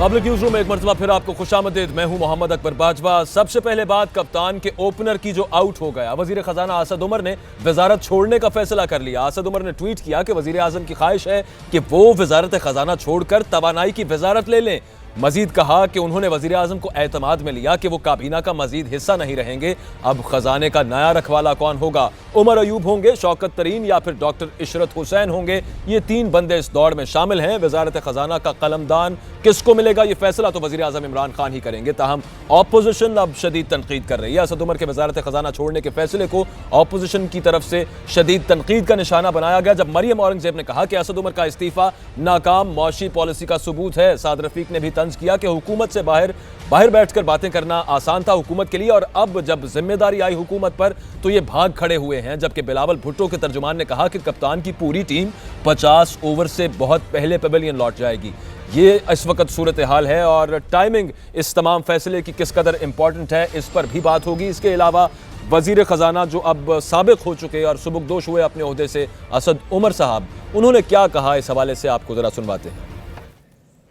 Public news room में एक मरतबा फिर आपको खुशामदीद। मैं हूं मोहम्मद अकबर बाजवा। सबसे पहले बात कप्तान के ओपनर की जो आउट हो गया। वजीर खजाना असद उमर ने वजारत छोड़ने का फैसला कर लिया। असद उमर ने ट्वीट किया कि वजीर आजम की ख्वाहिश है कि वो वजारत खजाना छोड़कर तवानाई की वजारत ले लें। मजीद कहा कि उन्होंने वजीर आजम को एतमाद में लिया कि वो काबीना का मजीद हिस्सा नहीं रहेंगे। अब खजाने का नया रखवाला कौन होगा? उमर अयूब होंगे, शौकत तरीन या फिर डॉक्टर इशरत हुसैन होंगे? ये तीन बंदे इस दौड़ में शामिल हैं। वजारत खजाना का कलमदान किसको मिलेगा, ये फैसला तो वजीर आजम इमरान खान ही करेंगे। ताहम ऑपोजिशन अब शदीद तनकीद कर रही है। असद उमर के वजारत खजाना छोड़ने के फैसले को ऑपोजिशन की तरफ से शदीद तनकीद का निशाना बनाया गया, जब मरियम औरंगजेब ने कहा कि असद उमर का इस्तीफा नाकाम मौशी पॉलिसी का सबूत है। साद रफीक ने भी तंज किया कि हुकूमत से बाहर बैठकर बातें करना आसान था हुकूमत के लिए, और अब जब जिम्मेदारी आई हुकूमत पर तो ये भाग खड़े हुए हैं। जबकि बिलावल भुट्टो के तर्जुमान ने कहा कि कप्तान की पूरी टीम 50 ओवर से बहुत पहले पेवेलियन लौट जाएगी। ये इस वक्त सूरत हाल है और टाइमिंग इस तमाम फैसले की किस कदर इंपॉर्टेंट है, इस पर भी बात होगी। इसके अलावा वजीर खजाना जो अब साबिक हो चुके और सुबुकदोश हुए अपने ओहदे से, असद उमर साहब, उन्होंने क्या कहा, इस हवाले से आपको ज़रा सुनवाते हैं।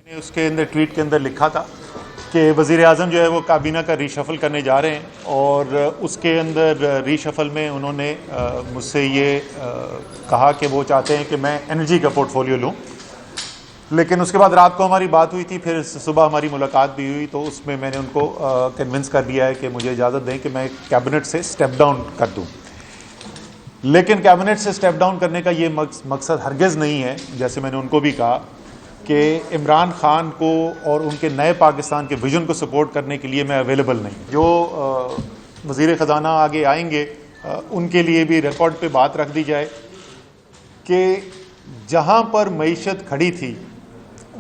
मैंने उसके अंदर ट्वीट के अंदर लिखा था कि वज़ीर आज़म जो है वो काबीना का रीशफल करने जा रहे हैं, और उसके अंदर रीशफल में उन्होंने मुझसे ये कहा कि वो चाहते हैं कि मैं एनर्जी का पोर्टफोलियो लूं। लेकिन उसके बाद रात को हमारी बात हुई थी, फिर सुबह हमारी मुलाकात भी हुई, तो उसमें मैंने उनको कन्विंस कर दिया है कि मुझे इजाज़त दें कि मैं कैबिनेट से स्टेप डाउन कर दूँ। लेकिन कैबिनेट से स्टेप डाउन करने का ये मकसद हरगिज़ नहीं है, जैसे मैंने उनको भी कहा, कि इमरान खान को और उनके नए पाकिस्तान के विजन को सपोर्ट करने के लिए मैं अवेलेबल नहीं। जो वज़ीर ख़जाना आगे आएंगे उनके लिए भी रिकॉर्ड पे बात रख दी जाए कि जहां पर मईशत खड़ी थी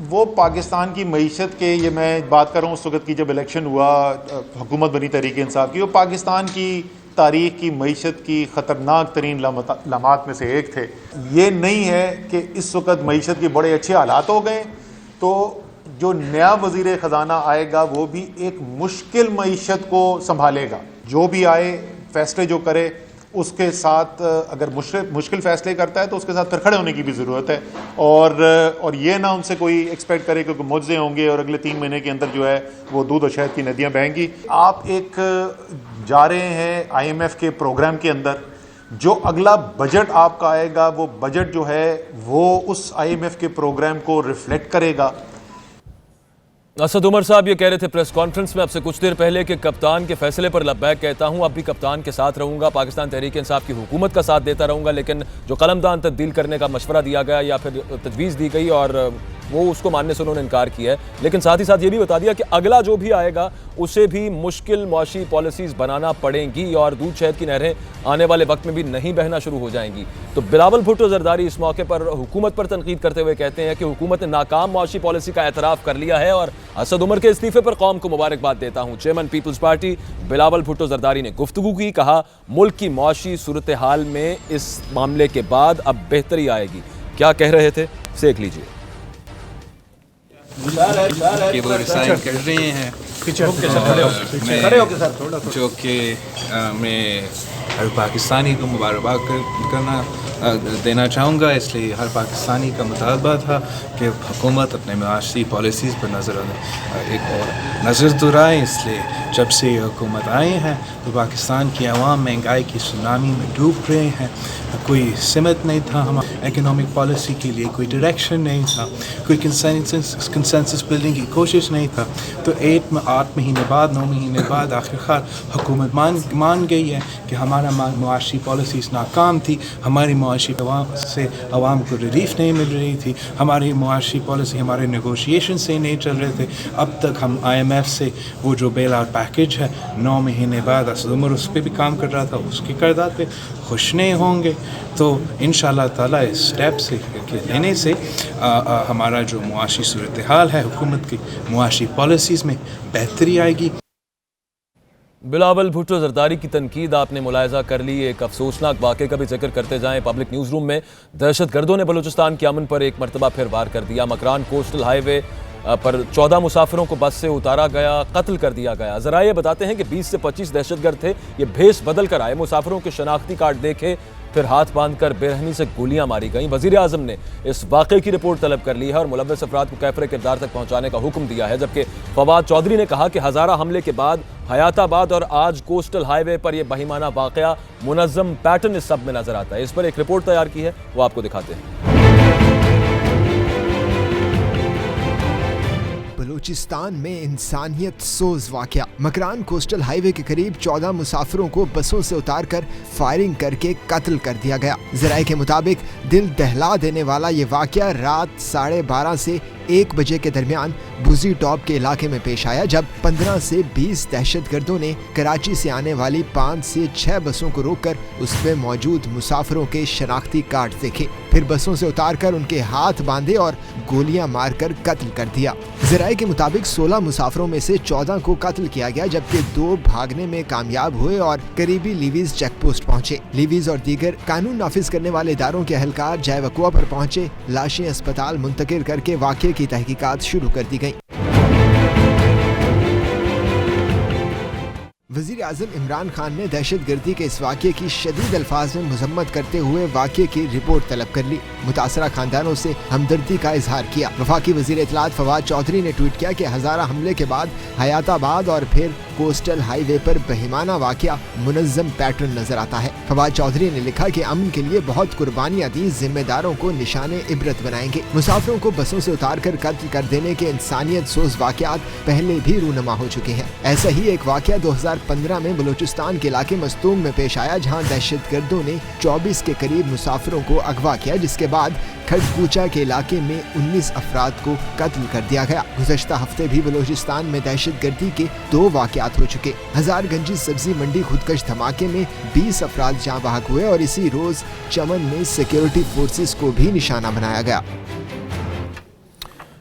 वो पाकिस्तान की मईशत के, ये मैं बात कर रहा हूँ उस वक्त की जब इलेक्शन हुआ, हुकूमत बनी तहरीक इंसाफ की, वो पाकिस्तान की तारीख़ की मईशत की ख़तरनाक तरीन लम्हात में से एक थे। ये नहीं है कि इस वक्त मईशत के बड़े अच्छे हालात हो गए तो जो नया वज़ीर ख़जाना आएगा वो भी एक मुश्किल मईशत को संभालेगा। जो भी आए, फैसले जो करे, उसके साथ अगर मुश्किल फ़ैसले करता है तो उसके साथ फिर खड़े होने की भी ज़रूरत है, और ये ना उनसे कोई एक्सपेक्ट करे कि मुआवजे होंगे और अगले 3 महीने के अंदर जो है वो दूध और शहद की नदियाँ बहेंगी। आप एक जा रहे हैं IMF के प्रोग्राम के अंदर, जो अगला बजट आपका आएगा वो बजट जो है वो उस IMF के प्रोग्राम को रिफ्लेक्ट करेगा। असद उमर साहब ये कह रहे थे प्रेस कॉन्फ्रेंस में अब से कुछ देर पहले कि कप्तान के फैसले पर लब्बैक कहता हूं, अब भी कप्तान के साथ रहूंगा, पाकिस्तान तहरीक इंसाफ की हुकूमत का साथ देता रहूंगा। लेकिन जो कलमदान तब्दील करने का मशवरा दिया गया या फिर तजवीज़ दी गई और वो उसको मानने से उन्होंने इनकार किया है। लेकिन साथ ही साथ ये भी बता दिया कि अगला जो भी आएगा उसे भी मुश्किल मौशी पॉलिसीज़ बनाना पड़ेंगी और दूध शहद की नहरें आने वाले वक्त में भी नहीं बहना शुरू हो जाएंगी। तो बिलावल भुट्टो जरदारी इस मौके पर हुकूमत पर तनकीद करते हुए कहते हैं कि हुकूमत ने नाकाम मौशी पॉलिसी का एतराफ़ कर लिया है और असद उमर के इस्तीफे पर कौम को मुबारकबाद देता हूँ। Chairman Peoples Party Bilawal Bhutto Zardari ने गुफ्तगू की, कहा मुल्क की मौशी सूरत हाल में इस मामले के बाद अब बेहतरी आएगी। क्या कह रहे थे, देख लीजिए। कि वो रिसाइन कर रहे हैं, जो कि मैं हर पाकिस्तानी को मुबारकबाद करना देना चाहूँगा। इसलिए हर पाकिस्तानी का मुतालबा था कि हुकूमत अपने माशी पॉलिसीज़ पर नज़र दुराए। इसलिए जब से ये हुकूमत आए हैं तो पाकिस्तान की आवाम महंगाई की सुनामी में डूब रहे हैं। कोई सिमत नहीं था, हमारी इकोनॉमिक पॉलिसी के लिए कोई डायरेक्शन नहीं था, कोई कंसेंसस बिल्डिंग की कोशिश नहीं था। तो 8 महीने बाद, 9 महीने बाद आखिरकार हुकूमत मान गई है कि हमारा मुआशी पॉलिसीज़ नाकाम थी, हमारी मुआशी से आवाम को रिलीफ नहीं मिल रही थी, हमारी मुआशी पॉलिसी हमारे नेगोशिएशन से नहीं चल रहे थे। अब तक हम IMF से वो जो बेल आउट पैकेज है 9 महीने बाद असद उमर उस पर भी काम कर रहा था, उसकी करदाद पे खुश नहीं होंगे। तो इंशाअल्लाह ताला इस स्टेप से लेने से हमारा जो मुआशी सूरत हाल है, हुकूमत की मुआशी पॉलिसीज़ में बेहतरी आएगी। बिलावल भुट्टो जरदारी की तनकीद आपने मुलायजा कर ली। एक अफसोसनाक वाक़े का भी जिक्र करते जाएं। पब्लिक न्यूज़ रूम में दहशत गर्दों ने बलूचिस्तान के अमन पर एक मरतबा फिर वार कर दिया। मकरान कोस्टल हाईवे पर 14 मुसाफिरों को बस से उतारा गया, कत्ल कर दिया गया। ज़राए बताते हैं कि 20 से 25 दहशतगर्द थे। ये भेस बदल कर आए, मुसाफिरों के शनाख्ती कार्ड देखे फिर हाथ बांधकर बेरहमी से गोलियां मारी गईं। वज़ीर आज़म ने इस वाक़े की रिपोर्ट तलब कर ली है और मुलव्वस अफराद को कैफ़रे किरदार तक पहुंचाने का हुक्म दिया है, जबकि फवाद चौधरी ने कहा कि हज़ारा हमले के बाद हयाताबाद और आज कोस्टल हाईवे पर यह बहिमाना वाक़या मुनज़्ज़म पैटर्न इस सब में नजर आता है। इस पर एक रिपोर्ट तैयार की है, वो आपको दिखाते हैं। बलूचिस्तान में इंसानियत सोज वाकया। मकरान कोस्टल हाईवे के करीब 14 मुसाफिरों को बसों से उतारकर फायरिंग करके कत्ल कर दिया गया। ज़राए के मुताबिक दिल दहला देने वाला ये वाकया रात 12:30 से 1 बजे के दरमियान बुजी टॉप के इलाके में पेश आया, जब 15 से 20 दहशतगर्दों ने कराची से आने वाली 5 से 6 बसों को रोककर उसमें मौजूद मुसाफिरों के शनाख्ती कार्ड देखे, फिर बसों से उतारकर उनके हाथ बांधे और गोलियां मारकर कत्ल कर दिया। ज़राए के मुताबिक 16 मुसाफिरों में से 14 को कत्ल किया गया, जबकि 2 भागने में कामयाब हुए और करीबी लीवीज चेक पोस्ट पहुंचे। लीवीज और दीगर कानून नाफिज करने वाले इदारों के अहलकार जाए वक़ुआ पर पहुंचे, लाशें अस्पताल मुंतकिल करके वाक़े की तहकीकात शुरू कर दी गई। वज़ीर आज़म इमरान खान ने दहशतगर्दी के इस वाक़े की शदीद अल्फाज में मजम्मत करते हुए वाक़े की रिपोर्ट तलब कर ली। मुतासरा खानदानों से हमदर्दी का इजहार किया। वफाकी वज़ीर इत्तलात फवाद चौधरी ने ट्वीट किया कि हज़ारा हमले के बाद हयाताबाद और फिर कोस्टल हाईवे पर बहिमाना वाक़या मुनज़्ज़म पैटर्न नजर आता है। फवाद चौधरी ने लिखा कि अमन के लिए बहुत कुर्बानियां दी, जिम्मेदारों को निशाने इबरत बनाएंगे। मुसाफिरों को बसों से उतारकर कत्ल कर देने के इंसानियत सोज वाक़यात पहले भी रूनमा हो चुके हैं। ऐसा ही एक वाक़या 2015 में बलूचिस्तान के इलाके मस्तूम में पेश आया, जहां दहशतगर्दों ने 24 के करीब मुसाफिरों को अगवा किया, जिसके बाद खड़कूचा के इलाके में 19 अफराद को कत्ल कर दिया गया। गुज़श्ता हफ्ते भी बलूचिस्तान में दहशतगर्दी के 2 वाक़यात हो चुके। हज़ारगंजी सब्जी मंडी खुदकश धमाके में 20 अफराद जाँ बहक हुए और इसी रोज चमन में सिक्योरिटी फोर्सेस को भी निशाना बनाया गया।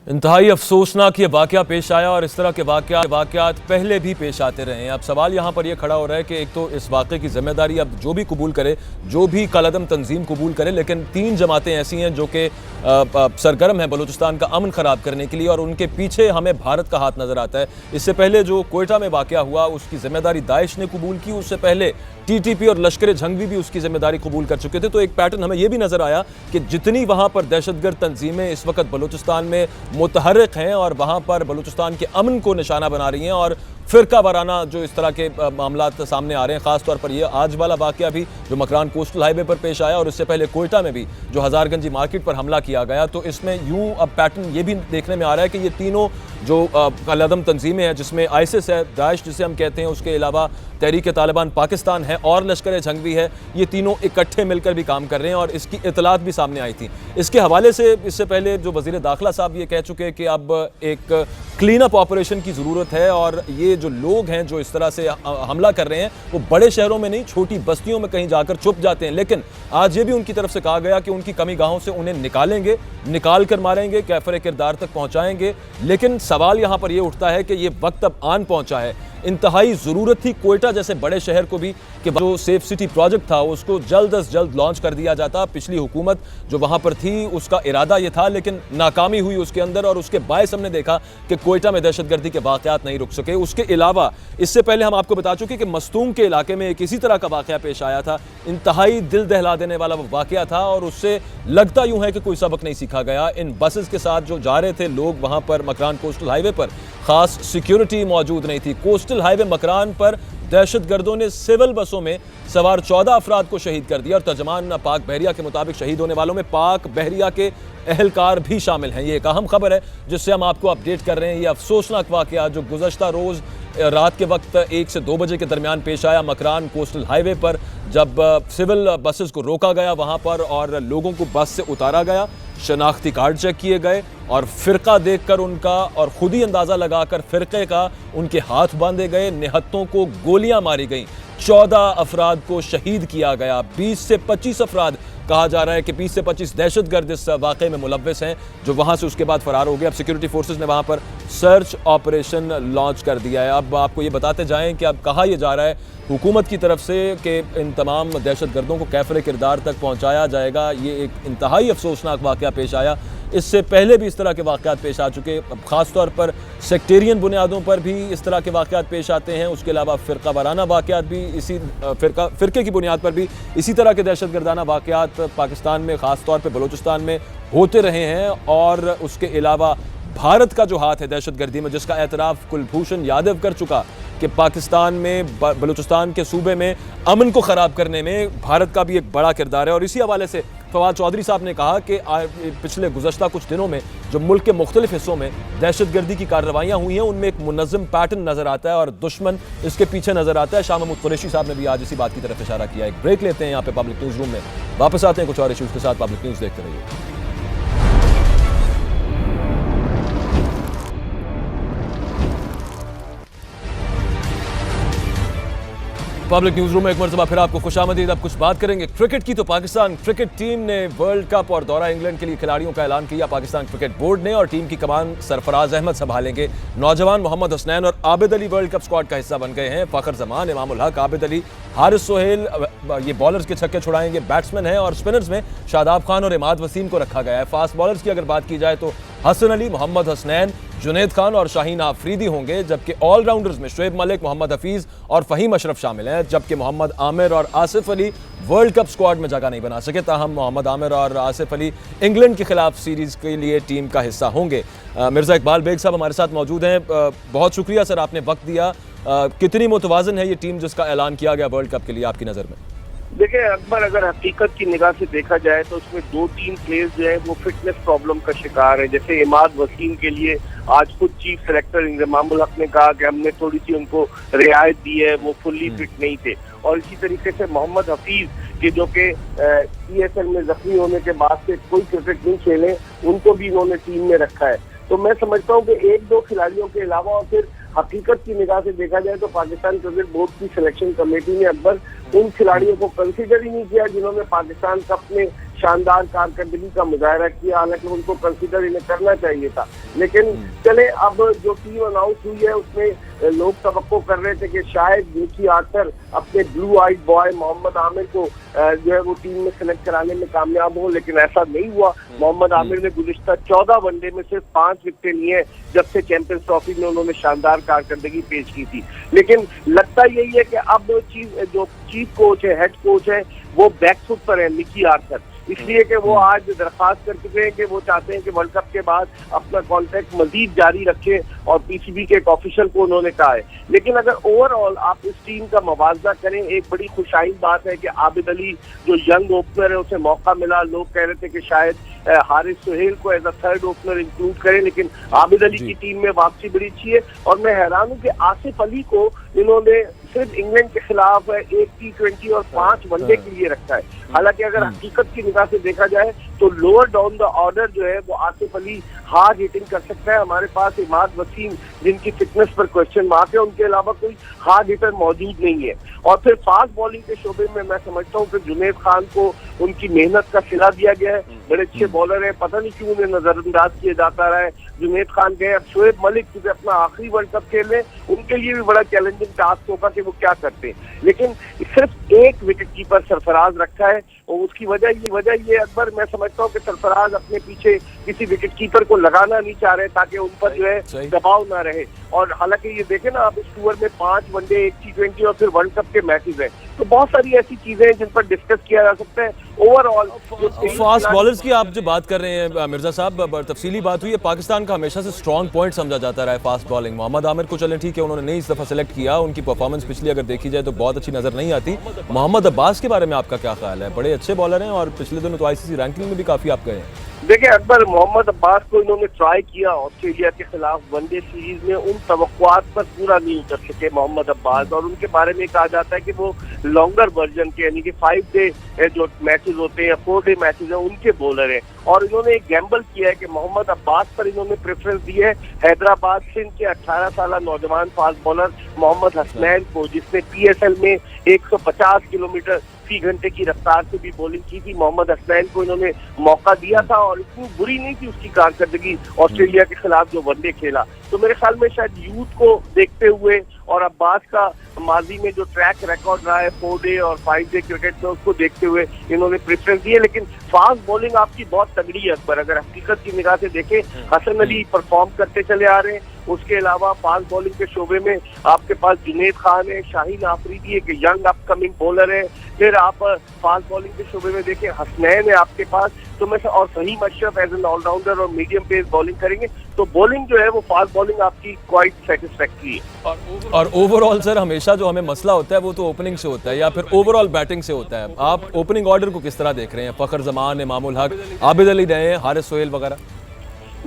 इंतहाई अफसोसनाक ये वाक़या पेश आया और इस तरह के वाक़यात पहले भी पेश आते रहे हैं। अब सवाल यहाँ पर यह खड़ा हो रहा है कि एक तो इस वाक़े की जिम्मेदारी अब जो भी कबूल करे, जो भी कलअदम तंजीम कबूल करे, लेकिन 3 जमातें ऐसी हैं जो कि सरगर्म हैं बलूचिस्तान का अमन ख़राब करने के लिए और उनके पीछे हमें भारत का हाथ नज़र आता है। इससे पहले जो कोयटा में वाक़या हुआ उसकी जिम्मेदारी दाइश ने कबूल की, उससे पहले TTP और लश्कर जंगवी भी उसकी जिम्मेदारी कबूल कर चुके थे। तो एक पैटर्न हमें यह भी नज़र आया कि जितनी वहाँ पर दहशतगर्द तंजीमें इस वक्त बलूचिस्तान में मुतहर्रिक हैं और वहाँ पर बलूचिस्तान के अमन को निशाना बना रही हैं और फ़िरका वाराना जो इस तरह के मामलात सामने आ रहे हैं, ख़ास तौर पर ये आज वाला वाक़या भी जो मकरान कोस्टल हाईवे पर पेश आया और इससे पहले कोयटा में भी जो हज़ारगंजी मार्केट पर हमला किया गया, तो इसमें यूँ अब पैटर्न ये भी देखने में आ रहा है कि ये तीनों जो कलअदम तंजीमें हैं, जिसमें ISIS है, दाइश जिसे हम कहते हैं, उसके अलावा तहरीक तालिबान पाकिस्तान है और लश्कर जंगवी है, ये तीनों इकट्ठे मिलकर भी काम कर रहे हैं और इसकी इतलात भी सामने आई थी। इसके हवाले से इससे पहले जो वज़ीर दाखिला साहब ये कह चुके कि अब एक क्लीन अप ऑपरेशन की ज़रूरत है और ये जो लोग हैं जो इस तरह से हमला कर रहे हैं वो बड़े शहरों में नहीं, छोटी बस्तियों में कहीं जाकर छुप जाते हैं। लेकिन आज ये भी उनकी तरफ से कहा गया कि उनकी कमी गाहों से उन्हें निकालेंगे, निकाल कर मारेंगे, कैफरे किरदार तक पहुंचाएंगे। लेकिन सवाल यहाँ पर ये उठता है कि ये वक्त अब आन पहुंचा है, इंतहाई ज़रूरत थी कोयटा जैसे बड़े शहर को भी कि जो सेफ सिटी प्रोजेक्ट था उसको जल्द अज जल्द लॉन्च कर दिया जाता। पिछली हुकूमत जो वहाँ पर थी उसका इरादा ये था, लेकिन नाकामी हुई उसके अंदर और उसके बायस हमने देखा कि कोयटा में दहशतगर्दी के वाक़यात नहीं रुक सके। उसके अलावा इससे पहले हम आपको बता चुके कि मस्तूम के इलाके में एक इसी तरह का वाक़या पेश आया था, इंतहाई दिल दहला देने वाला वो वाक़या था और उससे लगता यूँ है कि कोई सबक नहीं सीखा गया। इन बसेस के साथ जो जा रहे थे लोग वहाँ पर मकरान कोस्टल हाईवे पर, ख़ास सिक्योरिटी मौजूद नहीं थी। कोस्टल हाईवे मकरान पर दहशतगर्दों ने सिविल बसों में सवार 14 अफराद को शहीद कर दिया और तर्जमान पाक बहरिया के मुताबिक शहीद होने वालों में पाक बहरिया के अहलकार भी शामिल हैं। ये एक अहम खबर है जिससे हम आपको अपडेट कर रहे हैं। ये अफसोसनाक वाक़या जो गुज़श्ता रोज़ रात के वक्त 1 से 2 बजे के दरमियान पेश आया मकरान कोस्टल हाईवे पर, जब सिविल बसेस को रोका गया वहाँ पर और लोगों को बस से उतारा गया, शनाख्ती कार्ड चेक किए गए और फ़िरका देखकर उनका और ख़ुद ही अंदाज़ा लगाकर फ़िरक़े का उनके हाथ बांधे गए, निहत्तों को गोलियां मारी गईं, 14 अफराद को शहीद किया गया। 20 से 25 अफराद कहा जा रहा है कि 20 से 25 दहशतगर्द इस वाक़े में मुलव्वस हैं जो वहाँ से उसके बाद फ़रार हो गए। अब सिक्योरिटी फोर्सेस ने वहाँ पर सर्च ऑपरेशन लॉन्च कर दिया है। अब आपको ये बताते जाएं कि अब कहा यह जा रहा है हुकूमत की तरफ से कि इन तमाम दहशतगर्दों को कैफरे किरदार तक पहुँचाया जाएगा। ये एक इंतहाई अफसोसनाक वाक़या पेश आया اس سے پہلے بھی اس طرح کے واقعات پیش آ چکے، خاص طور پر سیکٹیرین بنیادوں پر بھی اس طرح کے واقعات پیش آتے ہیں، اس کے علاوہ فرقہ وارانہ واقعات بھی فرقے کی بنیاد پر بھی اسی طرح کے دہشت گردانہ واقعات پاکستان میں خاص طور پہ بلوچستان میں ہوتے رہے ہیں، اور اس کے علاوہ بھارت کا جو ہاتھ ہے دہشت گردی میں، جس کا اعتراف کلبھوشن یادو کر چکا کہ پاکستان میں بلوچستان کے صوبے میں امن کو خراب کرنے میں بھارت کا بھی ایک بڑا کردار ہے۔ اور اسی حوالے سے فواد چودھری صاحب نے کہا کہ پچھلے گزشتہ کچھ دنوں میں جو ملک کے مختلف حصوں میں دہشت گردی کی کارروائیاں ہوئی ہیں ان میں ایک منظم پیٹرن نظر آتا ہے اور دشمن اس کے پیچھے نظر آتا ہے۔ شاہ محمود قریشی صاحب نے بھی آج اسی بات کی طرف اشارہ کیا۔ ایک بریک لیتے ہیں یہاں پہ پبلک نیوز روم میں، واپس آتے ہیں کچھ اور ایشوز کے ساتھ۔ پبلک نیوز دیکھتے رہیے۔ پبلک نیوز روم میں ایک مرتبہ پھر آپ کو خوش آمدید۔ اب کچھ بات کریں گے کرکٹ کی، تو پاکستان کرکٹ ٹیم نے ورلڈ کپ اور دورہ انگلینڈ کے لیے کھلاڑیوں کا اعلان کیا۔ پاکستان کرکٹ بورڈ نے، اور ٹیم کی کمان سرفراز احمد سنبھالیں گے۔ نوجوان محمد حسنین اور Abid Ali world cup squad کا حصہ بن گئے ہیں۔ فخر زمان، امام الحق، عابد علی، حارث سہیل یہ بالرز کے چھکے چھڑائیں گے، بیٹسمین ہیں، اور اسپنرز میں شاداب خان اور عماد وسیم کو رکھا گیا ہے۔ فاسٹ بالرز کی اگر بات کی جائے تو حسن علی، محمد حسنین، جنید خان اور شاہین آفریدی ہوں گے، جبکہ آل راؤنڈرز میں شعیب ملک، محمد حفیظ اور فہیم اشرف شامل ہیں، جبکہ محمد عامر اور آصف علی ورلڈ کپ اسکواڈ میں جگہ نہیں بنا سکے۔ تاہم محمد عامر اور آصف علی انگلینڈ کے خلاف سیریز کے لیے ٹیم کا حصہ ہوں گے۔ مرزا اقبال بیگ صاحب ہمارے ساتھ موجود ہیں۔ بہت شکریہ سر، آپ نے وقت دیا۔ کتنی متوازن ہے یہ ٹیم جس کا اعلان کیا گیا ورلڈ کپ کے لیے آپ کی نظر میں؟ دیکھیں اکبر، اگر حقیقت کی نگاہ سے دیکھا جائے تو اس میں 2-3 پلیئرز جو ہیں وہ فٹنس پرابلم کا شکار ہیں۔ جیسے عماد وسیم کے لیے آج خود چیف سلیکٹر امام الحق نے کہا کہ ہم نے تھوڑی سی ان کو رعایت دی ہے، وہ فلی فٹ نہیں تھے۔ اور اسی طریقے سے محمد حفیظ کہ جو کہ PSL میں زخمی ہونے کے بعد سے کوئی کرکٹ نہیں کھیلے، ان کو بھی انہوں نے ٹیم میں رکھا ہے۔ تو میں سمجھتا ہوں کہ 1-2 کھلاڑیوں کے علاوہ اور پھر حقیقت کی نگاہ سے دیکھا جائے تو پاکستان کرکٹ بورڈ کی سلیکشن کمیٹی نے اکبر ان کھلاڑیوں کو کنسیڈر ہی نہیں کیا جنہوں نے پاکستان کپ میں شاندار کارکردگی کا مظاہرہ کیا، حالانکہ ان کو کنسیڈر انہیں کرنا چاہیے تھا۔ لیکن چلے اب جو ٹیم اناؤنس ہوئی ہے اس میں لوگ توقع کر رہے تھے کہ شاید نیکی آرتھر اپنے بلو آئیڈ بوائے محمد عامر کو جو ہے وہ ٹیم میں سلیکٹ کرانے میں کامیاب ہو، لیکن ایسا نہیں ہوا۔ محمد عامر نے گزشتہ 14 ون ڈے میں صرف 5 وکٹیں لی ہیں جب سے چیمپئنز ٹرافی میں انہوں نے شاندار کارکردگی پیش کی تھی۔ لیکن لگتا یہی ہے کہ اب جو چیف کوچ ہے، ہیڈ کوچ ہے، وہ بیک فٹ پر ہے نیکی آرتھر، اس لیے کہ وہ آج درخواست کر چکے ہیں کہ وہ چاہتے ہیں کہ ورلڈ کپ کے بعد اپنا کانٹریکٹ مزید جاری رکھیں، اور PCB کے ایک آفیشل کو انہوں نے کہا ہے۔ لیکن اگر اوور آل آپ اس ٹیم کا موازنہ کریں، ایک بڑی خوشائن بات ہے کہ عابد علی جو ینگ اوپنر ہے اسے موقع ملا۔ لوگ کہہ رہے تھے کہ شاید حارث سہیل کو as a third opener include کریں، لیکن عابد علی کی ٹیم میں واپسی بڑی اچھی ہے۔ اور میں حیران ہوں کہ آصف علی کو انہوں نے صرف انگلینڈ کے خلاف 1 T20 اور 5 ون ڈے کے لیے رکھا ہے۔ حالانکہ اگر حقیقت کی نگاہ سے دیکھا جائے تو لوور ڈاؤن دا آرڈر جو ہے وہ آصف علی ہارڈ ہٹنگ کر سکتا ہے۔ ہمارے پاس عماد وسیم جن کی فٹنس پر کوشچن مارک ہے، ان کے علاوہ کوئی ہارڈ ہٹر موجود نہیں ہے۔ اور پھر فاسٹ بالنگ کے شعبے میں سمجھتا ہوں کہ جنید خان کو ان کی محنت کا صلہ دیا گیا ہے، بڑے اچھے بالر ہیں، پتہ نہیں کیوں انہیں نظر انداز کیا جاتا رہا ہے۔ جنید خان گئے، اب شعیب ملک کیونکہ اپنا آخری ورلڈ کپ کھیل رہے ہیں، ان کے لیے بھی بڑا چیلنجنگ ٹاسک ہوگا کہ وہ کیا کرتے ہیں۔ لیکن صرف ایک وکٹ کیپر سرفراز رکھا ہے، اور اس کی وجہ یہ اکبر میں سمجھتا ہوں کہ سرفراز اپنے پیچھے کسی وکٹ کیپر کو لگانا نہیں چاہ رہے تاکہ ان پر جو ہے دباؤ نہ رہے۔ اور حالانکہ یہ دیکھیں نا آپ، اس ٹور میں 5 ون ڈے، 1 T20 اور پھر ورلڈ کپ کے میچز ہیں، تو بہت ساری ایسی چیزیں ہیں جن پر ڈسکس کیا جا سکتا ہے۔ اوور آل فاسٹ بالرز کی آپ جو بات کر رہے ہیں مرزا صاحب، تفصیلی بات ہوئی ہے، پاکستان کا ہمیشہ سے اسٹرانگ پوائنٹ سمجھا جاتا رہا ہے فاسٹ بالنگ۔ محمد عامر کو چلیں ٹھیک ہے، انہوں نے نہیں اس دفعہ سلیکٹ کیا، ان کی پرفارمنس پچھلی اگر دیکھی جائے تو بہت اچھی نظر نہیں آتی۔ محمد عباس کے بارے میں آپ کا کیا خیال ہے؟ بڑے اچھے بالر ہیں اور پچھلے دنوں تو ICC رینکنگ میں بھی کافی آپ گئے ہیں۔ دیکھیں اکبر، محمد عباس کو انہوں نے ٹرائی کیا آسٹریلیا کے خلاف ون ڈے سیریز میں، ان توقعات پر پورا نہیں اتر سکے محمد عباس، اور ان کے بارے میں کہا جاتا ہے کہ وہ لانگر ورژن کے یعنی کہ 5 ڈے جو میچز ہوتے ہیں یا 4 ڈے میچز ہیں ان کے بولر ہیں۔ اور انہوں نے ایک گیمبل کیا ہے کہ محمد عباس پر انہوں نے پریفرنس دی ہے حیدرآباد سندھ کے 18 سالہ نوجوان فاسٹ بالر محمد حسنین کو، جس نے PSL میں 150 کلومیٹر فی گھنٹے کی رفتار سے بھی بولنگ کی تھی۔ محمد حسنین کو انہوں نے موقع دیا تھا اور اتنی بری نہیں تھی اس کی کارکردگی آسٹریلیا کے خلاف جو ون ڈے کھیلا۔ تو میرے خیال میں شاید یوتھ کو دیکھتے ہوئے اور عباس کا ماضی میں جو ٹریک ریکارڈ رہا ہے 4 ڈے اور 5 ڈے کرکٹ میں اس کو دیکھتے ہوئے انہوں نے پریفرنس دی ہے. لیکن فاسٹ بولنگ آپ کی بہت تگڑی ہے اکبر. اگر حقیقت کی نگاہ سے دیکھیں حسن علی پرفارم کرتے چلے آ رہے ہیں. اس کے علاوہ فاسٹ بولنگ کے شعبے میں آپ کے پاس جنید خان ہے, شاہین آفریدی ایک ینگ اپ کمنگ بولر ہے. پھر آپ فاسٹ بولنگ کے شعبے میں دیکھیں حسنین ہے آپ کے پاس, تو میں اور فہیم اشرف ایز این آل راؤنڈر اور میڈیم پیس بولنگ کریں گے. تو بولنگ جو ہے وہ فاسٹ بولنگ آپ کی کوائٹ سیٹسفیکٹری ہے. اور اوور آل سر ہمیشہ جو ہمیں مسئلہ ہوتا ہے وہ تو اوپننگ سے ہوتا ہے یا پھر اوور آل بیٹنگ سے ہوتا ہے. آپ اوپننگ آرڈر کو کس طرح دیکھ رہے ہیں؟ فخر زمان, امام الحق, عابد علی نئے, حارث سہیل وغیرہ.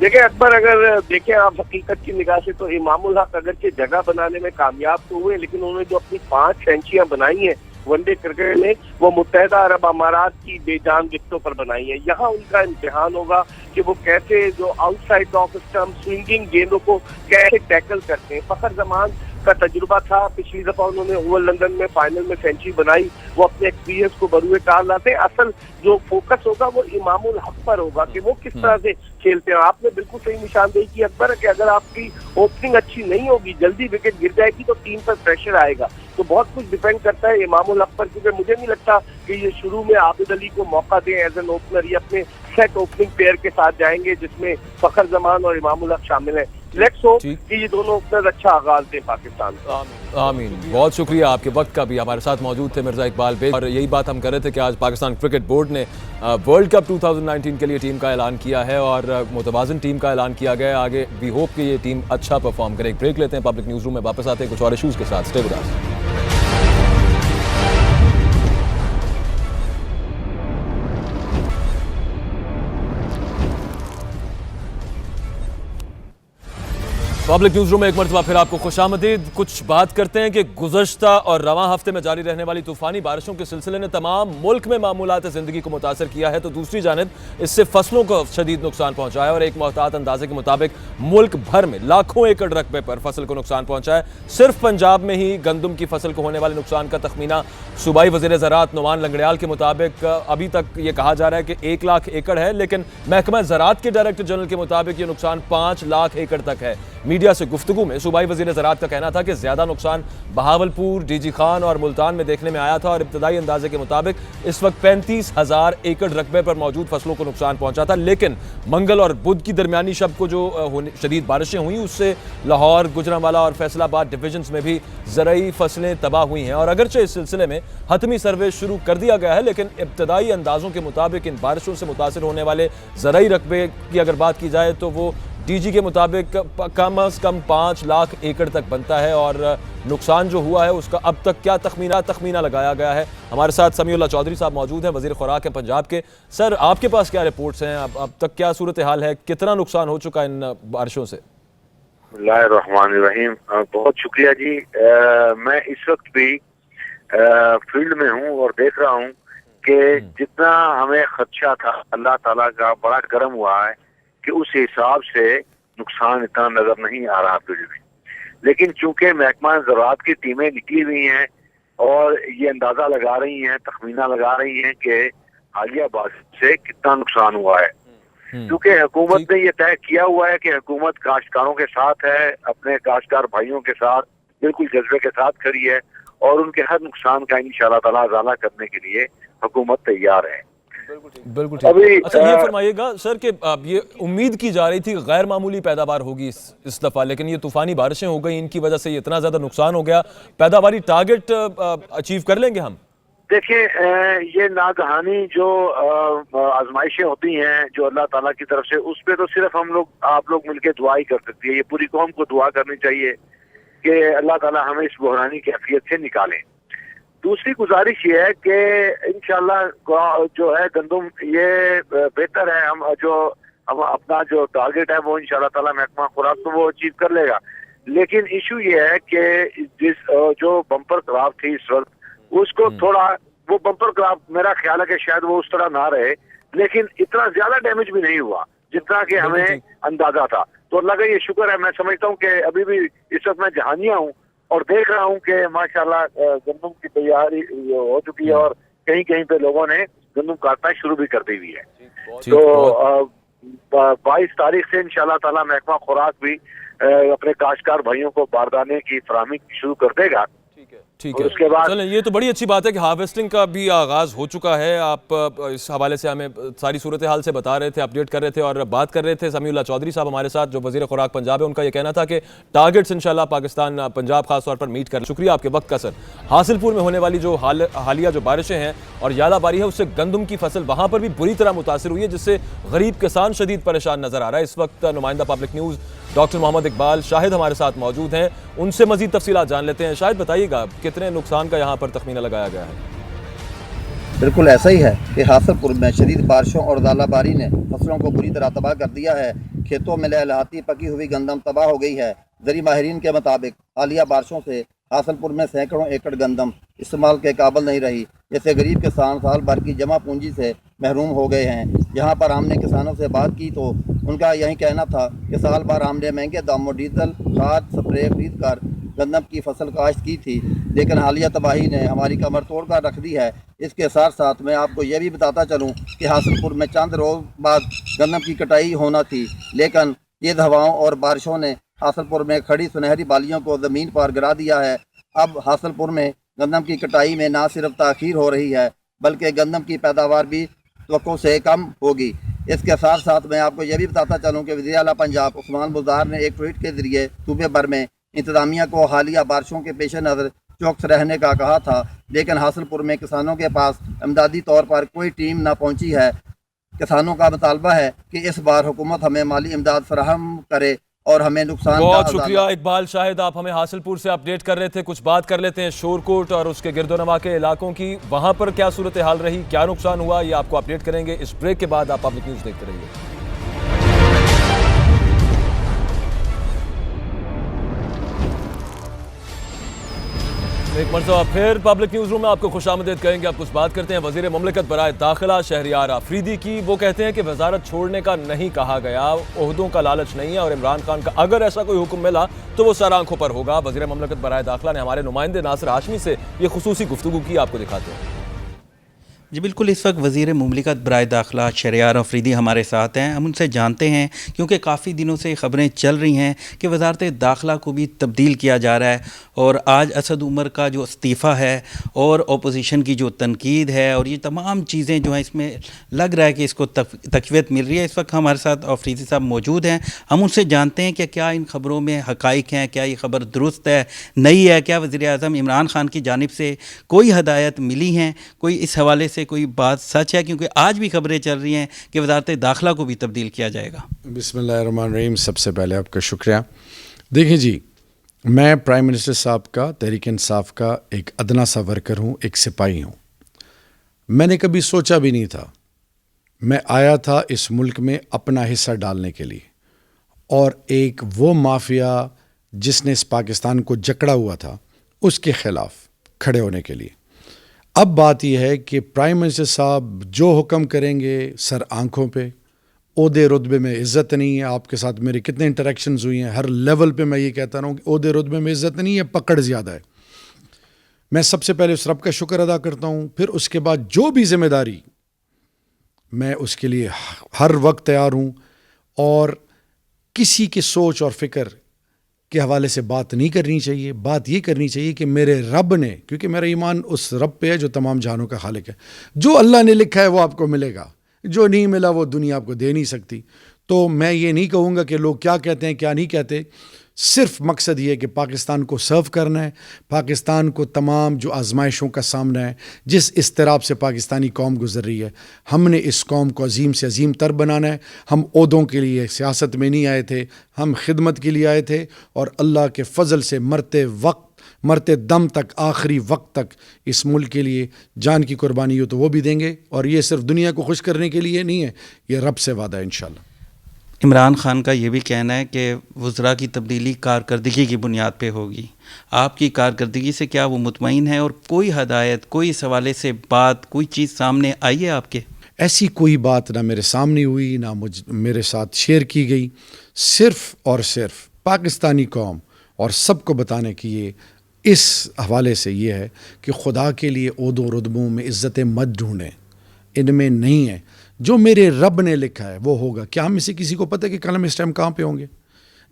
دیکھیں اکبر, اگر دیکھیں آپ حقیقت کی نگاہ سے تو امام الحق اگرچہ جگہ بنانے میں کامیاب تو ہوئے, لیکن انہوں نے جو اپنی 5 سینچریاں بنائی ہیں ون ڈے کرکٹ میں وہ متحدہ عرب امارات کی بے جان وکٹوں پر بنائی ہیں. یہاں ان کا امتحان ہوگا کہ وہ کیسے جو outside off stump swinging گیندوں کو کیسے ٹیکل کرتے ہیں. فخر زمان کا تجربہ تھا, پچھلی دفعہ انہوں نے اوور لندن میں فائنل میں سینچری بنائی, وہ اپنے ایکسپیرینس کو بروئے کار لاتے ہیں. اصل جو فوکس ہوگا وہ امام الحق پر ہوگا کہ وہ کس طرح سے کھیلتے ہیں. آپ نے بالکل صحیح نشاندہی کی اکبر کہ اگر آپ کی اوپننگ اچھی نہیں ہوگی, جلدی وکٹ گر جائے گی تو ٹیم پر پریشر آئے گا. تو بہت کچھ ڈیپینڈ کرتا ہے امام الحق پر, کیونکہ مجھے نہیں لگتا کہ یہ شروع میں عابد علی کو موقع دیں ایز این اوپنر. یہ اپنے سیٹ اوپننگ پیئر کے ساتھ جائیں گے جس میں فخر زمان اور امام الحق شامل ہیں. لیٹس ہوپ کہ یہ دونوں اوپنر اچھا آغاز دیں پاکستان کا. آمین. بہت شکریہ آپ کے وقت کا بھی. ہمارے ساتھ موجود تھے مرزا اقبال بیگ, اور یہی بات ہم کر رہے تھے کہ آج پاکستان کرکٹ بورڈ نے ورلڈ کپ 2019 کے لیے ٹیم کا اعلان کیا ہے اور متوازن ٹیم کا اعلان کیا گیا ہے. آگے وی ہوپ کہ یہ ٹیم اچھا پرفارم کرے. ایک بریک لیتے ہیں, پبلک نیوز روم میں واپس آتے ہیں کچھ اور ایشوز کے ساتھ. Stay with us. Public News room میں ایک مرتبہ پھر آپ کو خوش آمدید. کچھ بات کرتے ہیں کہ گزشتہ اور رواں ہفتے میں جاری رہنے والی طوفانی بارشوں کے سلسلے نے تمام ملک میں معمولات زندگی کو متاثر کیا ہے, تو دوسری جانب اس سے فصلوں کو شدید نقصان پہنچا ہے اور ایک محتاط اندازے کے مطابق ملک بھر میں لاکھوں ایکڑ رقبے پر فصل کو نقصان پہنچا ہے. صرف پنجاب میں ہی گندم کی فصل کو ہونے والے نقصان کا تخمینہ صوبائی وزیر زراعت نعمان لنگڑیال کے مطابق ابھی تک یہ کہا جا رہا ہے کہ 1 لاکھ ایکڑ ہے, لیکن محکمہ زراعت کے ڈائریکٹر جنرل کے مطابق یہ نقصان 5 لاکھ ایکڑ تک ہے. میڈیا سے گفتگو میں صوبائی وزیر زراعت کا کہنا تھا کہ زیادہ نقصان بہاولپور, ڈی جی خان اور ملتان میں دیکھنے میں آیا تھا اور ابتدائی اندازے کے مطابق اس وقت 35,000 ایکڑ رقبے پر موجود فصلوں کو نقصان پہنچا تھا. لیکن منگل اور بدھ کی درمیانی شب کو جو شدید بارشیں ہوئیں اس سے لاہور, گجرانوالہ اور فیصل آباد ڈویژنز میں بھی زرعی فصلیں تباہ ہوئی ہیں. اور اگرچہ اس سلسلے میں حتمی سروے شروع کر دیا گیا ہے, لیکن ابتدائی اندازوں کے مطابق ان بارشوں سے متاثر ہونے والے زرعی رقبے کی اگر بات کی جائے تو وہ ڈی جی کے مطابق کم از کم 5 لاکھ ایکڑ تک بنتا ہے. اور نقصان جو ہوا ہے اس کا اب تک کیا تخمینہ لگایا گیا ہے. ہمارے ساتھ سمیع اللہ چودھری صاحب موجود ہیں, وزیر خوراک ہیں پنجاب کے. سر, آپ کے پاس کیا رپورٹس ہیں, اب تک کیا صورتحال ہے, کتنا نقصان ہو چکا ان بارشوں سے؟ بسم اللہ الرحمن الرحیم. بہت شکریہ جی. میں اس وقت بھی فیلڈ میں ہوں اور دیکھ رہا ہوں کہ جتنا ہمیں خدشہ تھا اللہ تعالیٰ کا بڑا کرم ہوا ہے کہ اس حساب سے نقصان اتنا نظر نہیں آ رہا فیلڈ میں. لیکن چونکہ محکمہ زراعت کی ٹیمیں نکلی ہوئی ہیں اور یہ اندازہ لگا رہی ہیں, تخمینہ لگا رہی ہیں کہ حالیہ بارش سے کتنا نقصان ہوا ہے, کیونکہ حکومت نے یہ طے کیا ہوا ہے کہ حکومت کاشتکاروں کے ساتھ ہے, اپنے کاشتکار بھائیوں کے ساتھ بالکل جذبے کے ساتھ کھڑی ہے اور ان کے ہر نقصان کا انشاءاللہ تعالیٰ ازالہ کرنے کے لیے حکومت تیار ہے. بالکل ٹھیک. اچھا یہ فرمائیے گا سر کہ یہ امید کی جا رہی تھی غیر معمولی پیداوار ہوگی اس دفعہ, لیکن یہ طوفانی بارشیں ہو گئی, ان کی وجہ سے یہ اتنا زیادہ نقصان ہو گیا, پیداواری ٹارگٹ اچیو کر لیں گے ہم؟ دیکھیں, یہ ناگہانی جو آزمائشیں ہوتی ہیں جو اللہ تعالیٰ کی طرف سے, اس پہ تو صرف آپ لوگ مل کے دعا ہی کر سکتی ہے. یہ پوری قوم کو دعا کرنی چاہیے کہ اللہ تعالیٰ ہمیں اس بحرانی کیفیت سے نکالیں. دوسری گزارش یہ ہے کہ انشاءاللہ جو ہے گندم یہ بہتر ہے, ہم اپنا جو ٹارگٹ ہے وہ انشاءاللہ تعالیٰ محکمہ خوراک تو وہ اچیو کر لے گا. لیکن ایشو یہ ہے کہ جو بمپر کراپ تھی اس وقت اس کو تھوڑا, وہ بمپر کراپ میرا خیال ہے کہ شاید وہ اس طرح نہ رہے, لیکن اتنا زیادہ ڈیمیج بھی نہیں ہوا جتنا کہ ہمیں اندازہ تھا. تو اللہ کا یہ شکر ہے, میں سمجھتا ہوں کہ ابھی بھی اس وقت میں جہانیہ ہوں اور دیکھ رہا ہوں کہ ماشاءاللہ گندم کی تیاری ہو چکی ہے اور کہیں کہیں پہ لوگوں نے گندم کاٹنا شروع بھی کر دی ہوئی ہے. تو 22 تاریخ سے انشاءاللہ تعالیٰ محکمہ خوراک بھی अपने काश्तकार भाइयों को बारदाने की फराहमी शुरू कर देगा। ठीक और है, उसके बाद चलें, ये तो बड़ी अच्छी बात है कि हार्वेस्टिंग का भी आगाज़ हो चुका है। आप इस हवाले से हमें सारी सूरत हाल से बता रहे थे, अपडेट कर रहे थे और बात कर रहे थे। समीउल्लाह चौधरी साहब हमारे साथ, जो वज़ीर खुराक पंजाब है, उनका ये कहना था कि टारगेट्स इंशाल्लाह पाकिस्तान पंजाब खास तौर पर मीट कर। शुक्रिया आपके वक्त का सर। हासिलपुर में होने वाली जो हालिया जो बारिशें हैं और यालाबारी है, उससे गंदम की फसल वहाँ पर भी बुरी तरह मुतासिर हुई है, जिससे गरीब किसान शदीद परेशान नजर आ रहा है। इस वक्त नुमाइंदा Public News doctor Mohammad Iqbal Shahid हमारे साथ मौजूद हैं, उनसे मजीद तफसीलात जान लेते हैं। शाहिद, बताइएगा कितने नुकसान का यहाँ पर तखमीना लगाया गया है? बिल्कुल ऐसा ही है कि हासिलपुर में शदीद बारिशों और ज़ालाबारी ने फसलों को बुरी तरह तबाह कर दिया है। खेतों में लहलहाती पकी हुई गंदम तबाह हो गई है। ज़री माहिरीन के मुताबिक हालिया बारिशों से हासिलपुर में सैकड़ों एकड़ गंदम इस्तेमाल के काबिल नहीं रही, जैसे गरीब किसान साल भर की जमा पूंजी से महरूम हो गए हैं। यहाँ पर हमने किसानों से बात की तो उनका यही कहना था कि साल भर हमने महंगे दामों डीजल, खाद, स्प्रे खरीद कर गंदम की फसल काश्त की थी, लेकिन हालिया तबाही ने हमारी कमर तोड़ कर रख दी है। इसके साथ साथ मैं आपको ये भी बताता चलूँ कि हासिलपुर में चंद रोज़ बाद गंदम की कटाई होना थी, लेकिन तेज़ हवाओं और बारिशों ने हासिलपुर में खड़ी सुनहरी बालियों को ज़मीन पर गिरा दिया है। अब हासिलपुर में गंदम की कटाई में ना सिर्फ ताख़ीर हो रही है, बल्कि गंदम की पैदावार भी तवक्को से कम होगी। इसके साथ साथ मैं आपको यह भी बताता चलूँ कि वज़ीर आला पंजाब उस्मान बुज़दार ने एक ट्वीट के ज़रिए सूबे भर में इंतज़ामिया को हालिया बारिशों के पेश नज़र चौकस रहने का कहा था, लेकिन हासिलपुर में किसानों के पास इमदादी तौर पर कोई टीम ना पहुँची है। किसानों का मुतालबा है कि इस बार हुकूमत हमें माली इमदाद फराहम करे और हमें नुकसान का बहुत शुक्रिया इकबाल शाहिद, आप हमें हासिलपुर से अपडेट कर रहे थे। कुछ बात कर लेते हैं शोरकोट और उसके गिरदोनवा के इलाकों की। वहां पर क्या सूरत हाल रही, क्या नुकसान हुआ, ये आपको अपडेट करेंगे। इस ब्रेक के बाद आप पब्लिक न्यूज़ देखते रहिए। एक मरतबा फिर पब्लिक न्यूज़ रूम में आपको खुशामदीद कहेंगे। आप कुछ बात करते हैं वज़ीर मुमलिकत बराए दाखिला शहरियार आफरीदी की। वो कहते हैं कि वजारत छोड़ने का नहीं कहा गया, ओहदों का लालच नहीं है और इमरान खान का अगर ऐसा कोई हुक्म मिला तो वो सर आंखों पर होगा। वज़ीर मुमलिकत बराए दाखिला ने हमारे नुमाइंदे नासिर हाशमी से ये खुसूसी गुफ्तगू की, आपको दिखाते हैं। जी बिल्कुल, इस वक्त वज़ीर मुमलिकत बराए दाखिला शहरियार आफरीदी हमारे साथ हैं। हम उनसे जानते हैं, क्योंकि काफ़ी दिनों से ख़बरें चल रही हैं कि वज़ारत दाखिला को भी तब्दील किया जा रहा है और आज असद उमर का जो इस्तीफ़ा है और अपोजिशन की जो तनकीद है और ये तमाम चीज़ें जो हैं, इसमें लग रहा है कि इसको तक़वियत मिल रही है। इस वक्त हमारे साथ आफरीदी साहब मौजूद हैं। हम उनसे जानते हैं कि क्या इन ख़बरों में हक़ाइक़ हैं, क्या ये ख़बर दुरुस्त है, नई है, क्या वज़ीर आज़म इमरान खान की जानिब से कोई हदायत मिली हैं, कोई इस हवाले से कोई बात सच है? क्योंकि आज भी खबरें चल रही हैं कि वज़ारत दाखिला को भी तब्दील किया जाएगा। बिस्मिल्लाहिर्रहमानिर्रहीम। सबसे पहले आपका शुक्रिया। देखिए जी, मैं प्राइम मिनिस्टर साहब का तहरीक इंसाफ का एक अदना सा वर्कर हूँ, एक सिपाही हूँ। मैंने कभी सोचा भी नहीं था, मैं आया था इस मुल्क में अपना हिस्सा डालने के लिए और एक वो माफिया जिसने इस पाकिस्तान को जकड़ा हुआ था उसके ख़िलाफ़ खड़े होने के लिए। अब बात यह है कि प्राइम मिनिस्टर साहब जो हुक्म करेंगे सर आंखों पे, ओहदे रुतबे में इज़्ज़त नहीं है। आपके साथ मेरे कितने इंटरेक्शंस हुई हैं, हर लेवल पे मैं ये कहता रहा हूँ कि ओहदे रुतबे में इज़्ज़त नहीं है, पकड़ ज़्यादा है। मैं सबसे पहले उस रब का शुक्र अदा करता हूँ, फिर उसके बाद जो भी ज़िम्मेदारी मैं उसके लिए हर वक्त तैयार हूँ और किसी की सोच और फ़िक्र के हवाले से बात नहीं करनी चाहिए। बात ये करनी चाहिए कि मेरे रब ने, क्योंकि मेरा ईमान उस रब पे है जो तमाम जहानों का खालिक है, जो अल्लाह ने लिखा है वो आपको मिलेगा, जो नहीं मिला वो दुनिया आपको दे नहीं सकती। तो मैं ये नहीं कहूँगा कि लोग क्या कहते हैं क्या नहीं कहते, सिर्फ मकसद ये है कि पाकिस्तान को सर्व करना है, पाकिस्तान को तमाम जो आजमाइशों का सामना है, जिस इस्तिराब से पाकिस्तानी कौम गुजर रही है, हमने इस कौम को अजीम से अजीम तर बनाना है। हम ओहदों के लिए सियासत में नहीं आए थे, हम खिदमत के लिए आए थे और अल्लाह के फ़ज़ल से मरते दम तक, आखिरी वक्त तक इस मुल्क के लिए जान की कुर्बानी हो तो वो भी देंगे। और ये सिर्फ दुनिया को खुश करने के लिए नहीं है, ये रब से वादा है इंशाल्लाह। इमरान खान का ये भी कहना है कि वज़रा की तब्दीली कारकर्दगी की बुनियाद पे होगी। आपकी कारकर्दगी से क्या वो मुतमईन है और कोई हदायत, कोई इस हवाले से बात, कोई चीज़ सामने आई है आपके? ऐसी कोई बात ना मेरे सामने हुई, ना मेरे साथ शेयर की गई। सिर्फ़ और सिर्फ पाकिस्तानी कौम और सबको बताने की ये इस हवाले से ये है कि खुदा के लिए ओहदों रुतबों में इज़्ज़तें मत ढूंढें, इनमें नहीं है। जो मेरे रब ने लिखा है वो होगा। क्या हम में से किसी को पता है कि कल हम इस टाइम कहाँ पे होंगे?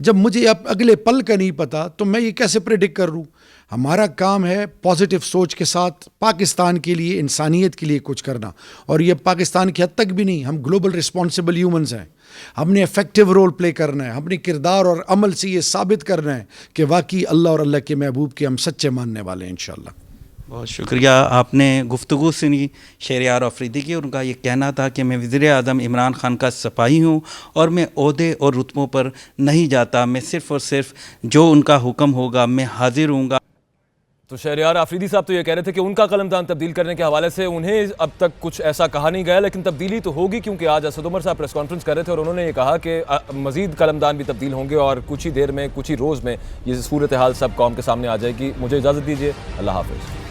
जब मुझे अब अगले पल का नहीं पता तो मैं ये कैसे प्रेडिक्ट कर लूँ? हमारा काम है पॉजिटिव सोच के साथ पाकिस्तान के लिए, इंसानियत के लिए कुछ करना, और ये पाकिस्तान की हद तक भी नहीं, हम ग्लोबल रिस्पॉन्सिबल ह्यूमंस हैं, हमने इफेक्टिव रोल प्ले करना है, अपने किरदार और अमल से ये साबित करना है कि वाकई अल्लाह और अल्लाह के महबूब के हम सच्चे मानने वाले हैं इंशाअल्लाह। बहुत शुक्रिया, आपने गुफ्तगू सुनी शहरयार अफरीदी की। उनका ये कहना था कि मैं वज़ीर आज़म इमरान खान का सिपाही हूँ और मैं ओहदे और रुतबों पर नहीं जाता, मैं सिर्फ़ और सिर्फ जो उनका हुक्म होगा मैं हाजिर हूँगा। तो शहरयार आफरीदी साहब तो ये कह रहे थे कि उनका कलमदान तब्दील करने के हवाले से उन्हें अब तक कुछ ऐसा कहा नहीं गया, लेकिन तब्दीली तो होगी, क्योंकि आज असद उमर साहब प्रेस कॉन्फ्रेंस कर रहे थे और उन्होंने ये कहा कि मज़ीद कलमदान भी तब्दील होंगे और कुछ ही देर में, कुछ ही रोज़ में ये सूरत हाल सब कौम के सामने आ जाएगी। मुझे इजाज़त दीजिए, अल्लाह हाफ़िज़।